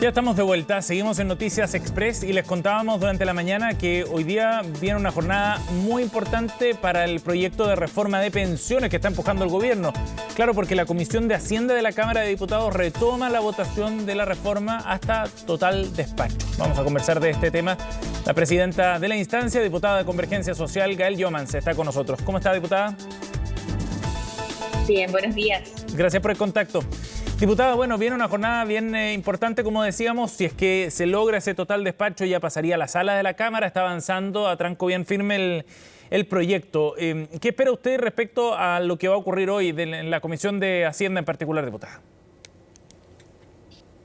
Ya estamos de vuelta, seguimos en Noticias Express y les contábamos durante la mañana que hoy día viene una jornada muy importante para el proyecto de reforma de pensiones que está empujando el gobierno. Claro, porque la Comisión de Hacienda de la Cámara de Diputados retoma la votación de la reforma hasta total despacho. Vamos a conversar de este tema. La presidenta de la instancia, diputada de Convergencia Social, Gael Youmans, está con nosotros. ¿Cómo está, diputada? Bien, buenos días. Gracias por el contacto. Diputada, bueno, viene una jornada bien importante, como decíamos. Si es que se logra ese total despacho, ya pasaría a la sala de la Cámara. Está avanzando a tranco bien firme el proyecto. ¿Qué espera usted respecto a lo que va a ocurrir hoy en la Comisión de Hacienda en particular, diputada?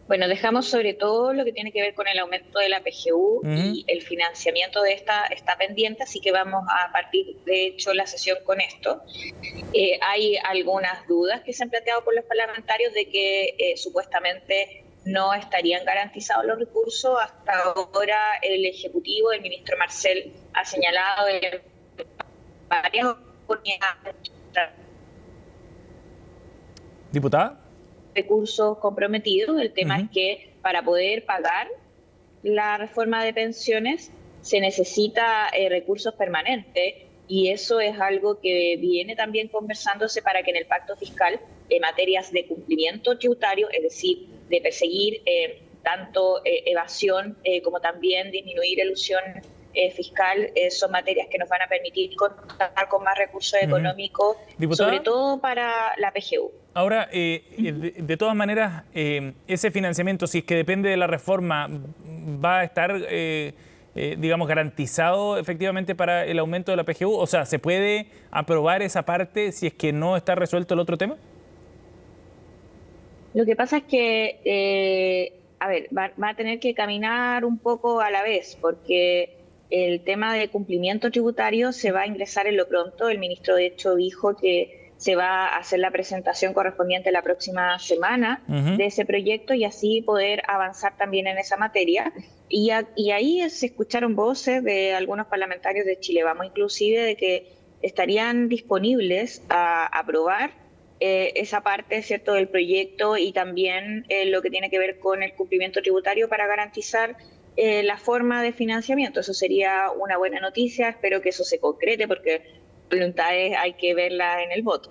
Bueno, dejamos sobre todo lo que tiene que ver con el aumento de la PGU y el financiamiento de esta está pendiente, así que vamos a partir, de hecho, la sesión con esto. Hay algunas dudas que se han planteado por los parlamentarios de que supuestamente no estarían garantizados los recursos. Hasta ahora el Ejecutivo, el ministro Marcel, ha señalado en varias oportunidades ¿Diputada? recursos comprometidos. El tema es que para poder pagar la reforma de pensiones se necesita recursos permanentes, y eso es algo que viene también conversándose para que en el pacto fiscal, en materias de cumplimiento tributario, es decir, de perseguir tanto evasión como también disminuir elusión fiscal, son materias que nos van a permitir contar con más recursos económicos, ¿Diputada? sobre todo para la PGU. Ahora, de todas maneras, ese financiamiento, si es que depende de la reforma, ¿va a estar, digamos, garantizado efectivamente para el aumento de la PGU? O sea, ¿se puede aprobar esa parte si es que no está resuelto el otro tema? Lo que pasa es que, va a tener que caminar un poco a la vez, porque el tema de cumplimiento tributario se va a ingresar en lo pronto. El ministro, de hecho, dijo que se va a hacer la presentación correspondiente la próxima semana de ese proyecto y así poder avanzar también en esa materia. Y ahí se escucharon voces de algunos parlamentarios de Chile Vamos, inclusive, de que estarían disponibles a aprobar esa parte, ¿cierto?, del proyecto, y también lo que tiene que ver con el cumplimiento tributario para garantizar la forma de financiamiento. Eso sería una buena noticia. Espero que eso se concrete, porque voluntades hay que verlas en el voto.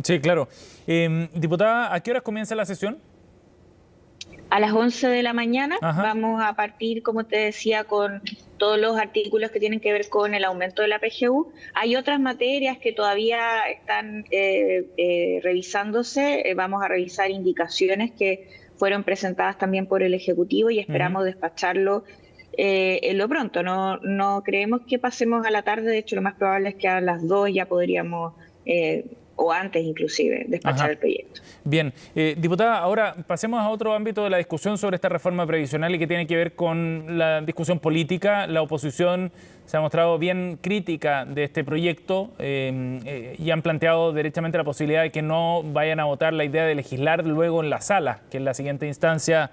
Sí, claro. Diputada, ¿a qué horas comienza la sesión? A las 11 de la mañana. Ajá. Vamos a partir, como te decía, con todos los artículos que tienen que ver con el aumento de la PGU. Hay otras materias que todavía están revisándose. Vamos a revisar indicaciones que fueron presentadas también por el Ejecutivo y esperamos despacharlo en lo pronto. No creemos que pasemos a la tarde. De hecho, lo más probable es que a las 2 ya podríamos, o antes inclusive, despachar el proyecto. Bien. Diputada, ahora pasemos a otro ámbito de la discusión sobre esta reforma previsional y que tiene que ver con la discusión política. La oposición se ha mostrado bien crítica de este proyecto y han planteado derechamente la posibilidad de que no vayan a votar la idea de legislar luego en la sala, que es la siguiente instancia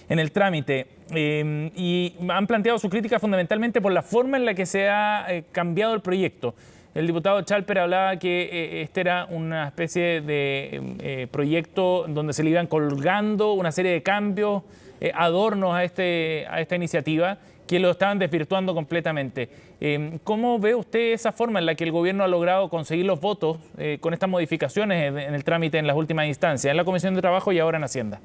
en el trámite. Y han planteado su crítica fundamentalmente por la forma en la que se ha cambiado el proyecto. El diputado Chalper hablaba que este era una especie de proyecto donde se le iban colgando una serie de cambios, adornos a esta iniciativa, que lo estaban desvirtuando completamente. ¿Cómo ve usted esa forma en la que el gobierno ha logrado conseguir los votos con estas modificaciones en el trámite en las últimas instancias, en la Comisión de Trabajo y ahora en Hacienda?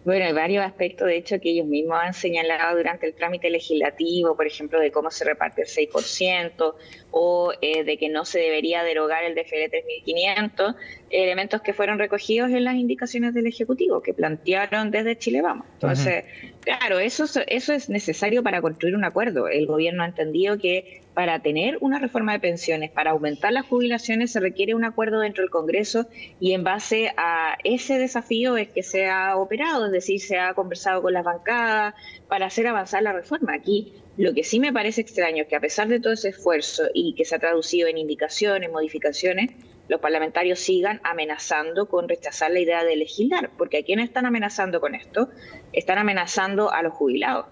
Bueno, hay varios aspectos, de hecho, que ellos mismos han señalado durante el trámite legislativo, por ejemplo, de cómo se reparte el 6%, o de que no se debería derogar el DFL 3500, elementos que fueron recogidos en las indicaciones del Ejecutivo, que plantearon desde Chile Vamos. Entonces, claro, eso es necesario para construir un acuerdo. El gobierno ha entendido que para tener una reforma de pensiones, para aumentar las jubilaciones, se requiere un acuerdo dentro del Congreso, y en base a ese desafío es que se ha operado, es decir, se ha conversado con las bancadas para hacer avanzar la reforma. Aquí lo que sí me parece extraño es que, a pesar de todo ese esfuerzo y que se ha traducido en indicaciones, modificaciones, los parlamentarios sigan amenazando con rechazar la idea de legislar, porque ¿a quiénes están amenazando con esto? Están amenazando a los jubilados.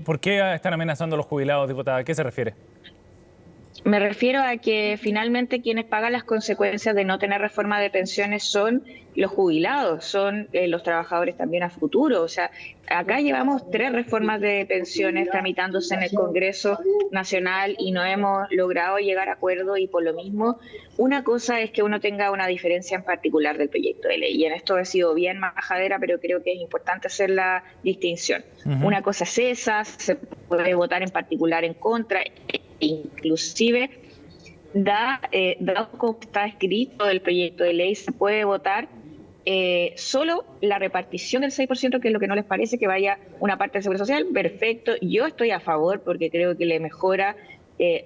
¿Por qué están amenazando a los jubilados, diputada? ¿A qué se refiere? Me refiero a que finalmente quienes pagan las consecuencias de no tener reforma de pensiones son los jubilados, son los trabajadores también a futuro. O sea, acá llevamos 3 reformas de pensiones tramitándose en el Congreso Nacional y no hemos logrado llegar a acuerdo y por lo mismo, una cosa es que uno tenga una diferencia en particular del proyecto de ley y en esto he sido bien majadera, pero creo que es importante hacer la distinción. Una cosa es esa, se puede votar en particular en contra, inclusive, dado como está escrito el proyecto de ley, se puede votar solo la repartición del 6%, que es lo que no les parece, que vaya una parte del Seguro Social. Perfecto, yo estoy a favor porque creo que le mejora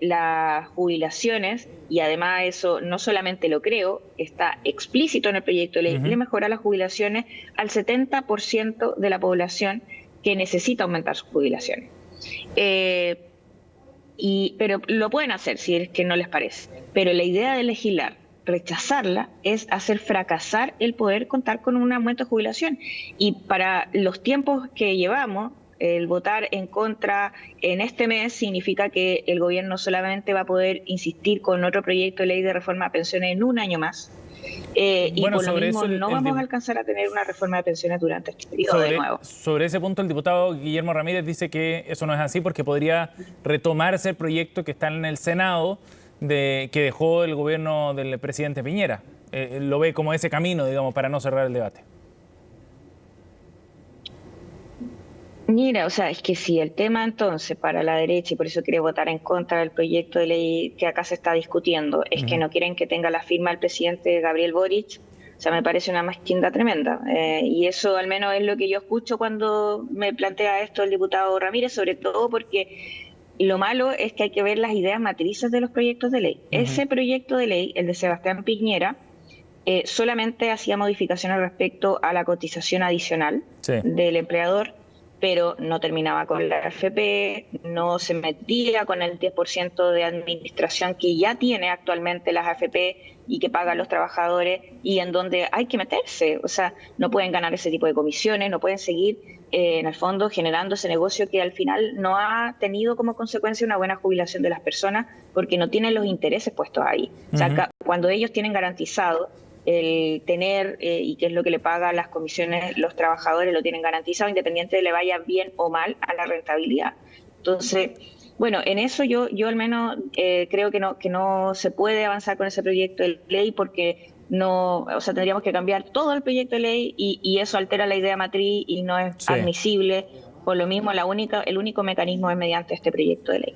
las jubilaciones y además eso no solamente lo creo, está explícito en el proyecto de ley, le mejora las jubilaciones al 70% de la población que necesita aumentar sus jubilaciones. Pero lo pueden hacer si es que no les parece. Pero la idea de legislar, rechazarla, es hacer fracasar el poder contar con un aumento de jubilación. Y para los tiempos que llevamos, el votar en contra en este mes significa que el gobierno solamente va a poder insistir con otro proyecto de ley de reforma de pensiones en un año más. Y bueno, por lo mismo eso no vamos a alcanzar a tener una reforma de pensiones durante este periodo de nuevo. Sobre ese punto, el diputado Guillermo Ramírez dice que eso no es así porque podría retomarse el proyecto que está en el Senado que dejó el gobierno del presidente Piñera. Lo ve como ese camino, digamos, para no cerrar el debate. Mira, o sea, es que si el tema entonces para la derecha, y por eso quiere votar en contra del proyecto de ley que acá se está discutiendo, es que no quieren que tenga la firma el presidente Gabriel Boric, o sea, me parece una mezquindad tremenda. Y eso al menos es lo que yo escucho cuando me plantea esto el diputado Ramírez, sobre todo porque lo malo es que hay que ver las ideas matrices de los proyectos de ley. Ese proyecto de ley, el de Sebastián Piñera, solamente hacía modificaciones respecto a la cotización adicional del empleador, pero no terminaba con la AFP, no se metía con el 10% de administración que ya tiene actualmente las AFP y que pagan los trabajadores y en donde hay que meterse. O sea, no pueden ganar ese tipo de comisiones, no pueden seguir en el fondo generando ese negocio que al final no ha tenido como consecuencia una buena jubilación de las personas porque no tienen los intereses puestos ahí. O sea, cuando ellos tienen garantizado el tener, y qué es lo que le pagan las comisiones, los trabajadores lo tienen garantizado, independiente de le vaya bien o mal a la rentabilidad. Entonces, bueno, en eso yo al menos creo que no se puede avanzar con ese proyecto de ley porque no, o sea, tendríamos que cambiar todo el proyecto de ley y eso altera la idea matriz y no es admisible. Por lo mismo, el único mecanismo es mediante este proyecto de ley.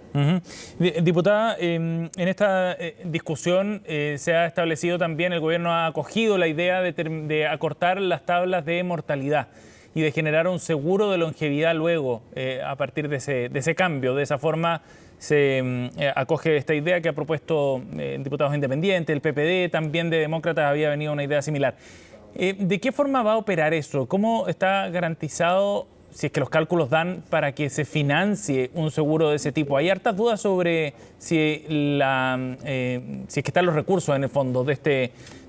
Diputada, en esta discusión se ha establecido también, el gobierno ha acogido la idea de acortar las tablas de mortalidad y de generar un seguro de longevidad luego, a partir de ese cambio. De esa forma se acoge esta idea que ha propuesto diputados independientes, el PPD, también de Demócratas había venido una idea similar. ¿De qué forma va a operar eso? ¿Cómo está garantizado, si es que los cálculos dan, para que se financie un seguro de ese tipo? Hay hartas dudas sobre si es que están los recursos en el fondo de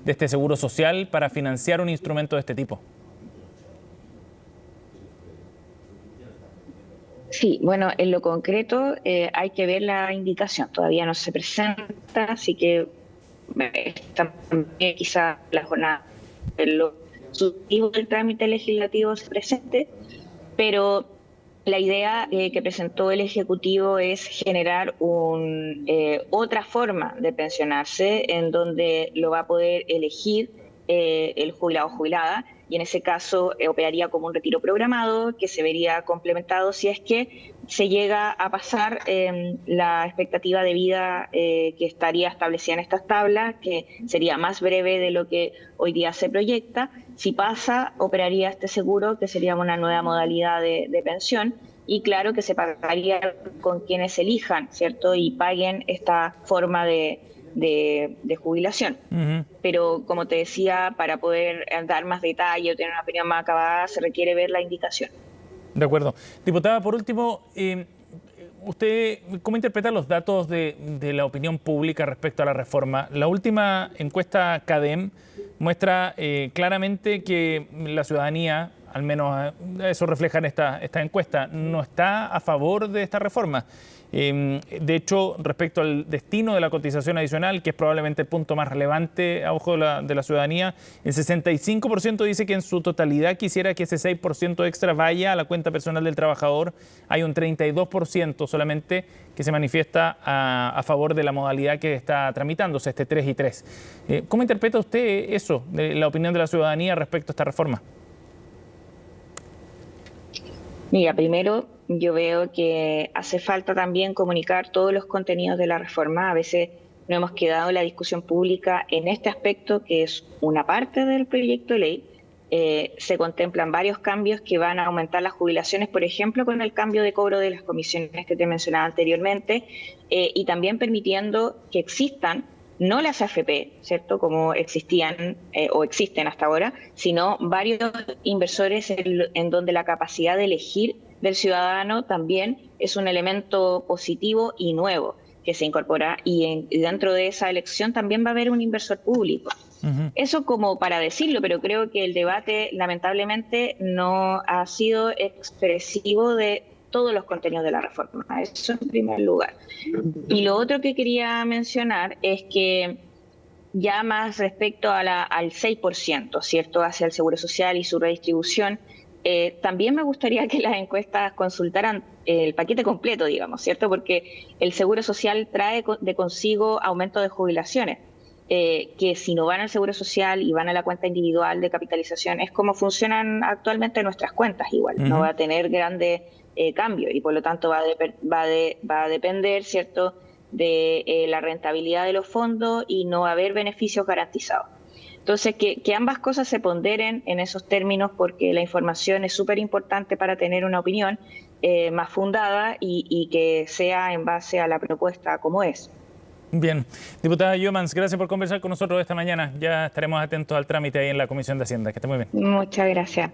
este seguro social para financiar un instrumento de este tipo. Sí, bueno, en lo concreto hay que ver la indicación. Todavía no se presenta, así que también quizá la jornada lo subjetivo del trámite legislativo se presente, pero la idea que presentó el Ejecutivo es generar otra forma de pensionarse en donde lo va a poder elegir el jubilado o jubilada y en ese caso operaría como un retiro programado que se vería complementado si es que se llega a pasar la expectativa de vida que estaría establecida en estas tablas, que sería más breve de lo que hoy día se proyecta. Si pasa, operaría este seguro, que sería una nueva modalidad de pensión, y claro que se pagaría con quienes elijan, ¿cierto? Y paguen esta forma de jubilación. Pero como te decía, para poder dar más detalle o tener una opinión más acabada, se requiere ver la indicación. De acuerdo. Diputada, por último, ¿usted cómo interpreta los datos de la opinión pública respecto a la reforma? La última encuesta CADEM muestra claramente que la ciudadanía, al menos eso refleja en esta encuesta, no está a favor de esta reforma. De hecho, respecto al destino de la cotización adicional, que es probablemente el punto más relevante a ojo de la ciudadanía, el 65% dice que en su totalidad quisiera que ese 6% extra vaya a la cuenta personal del trabajador. Hay un 32% solamente que se manifiesta a favor de la modalidad que está tramitándose, este 3 y 3. ¿Cómo interpreta usted eso, de la opinión de la ciudadanía respecto a esta reforma? Mira, primero yo veo que hace falta también comunicar todos los contenidos de la reforma. A veces no hemos quedado en la discusión pública en este aspecto, que es una parte del proyecto de ley. Se contemplan varios cambios que van a aumentar las jubilaciones, por ejemplo, con el cambio de cobro de las comisiones que te mencionaba anteriormente, y también permitiendo que existan no las AFP, ¿cierto?, como existían o existen hasta ahora, sino varios inversores en donde la capacidad de elegir del ciudadano también es un elemento positivo y nuevo que se incorpora, y dentro de esa elección también va a haber un inversor público. Eso como para decirlo, pero creo que el debate lamentablemente no ha sido expresivo de todos los contenidos de la reforma. Eso en primer lugar. Y lo otro que quería mencionar es que ya más respecto a al 6%, ¿cierto?, hacia el Seguro Social y su redistribución, también me gustaría que las encuestas consultaran el paquete completo, digamos, ¿cierto? Porque el Seguro Social trae de consigo aumento de jubilaciones, que si no van al Seguro Social y van a la cuenta individual de capitalización, es como funcionan actualmente nuestras cuentas igual, no va a tener grandes cambios, y por lo tanto va a depender, ¿cierto?, de la rentabilidad de los fondos, y no va a haber beneficios garantizados. Entonces, que ambas cosas se ponderen en esos términos, porque la información es súper importante para tener una opinión más fundada y que sea en base a la propuesta como es. Bien. Diputada Youmans, gracias por conversar con nosotros esta mañana. Ya estaremos atentos al trámite ahí en la Comisión de Hacienda. Que esté muy bien. Muchas gracias.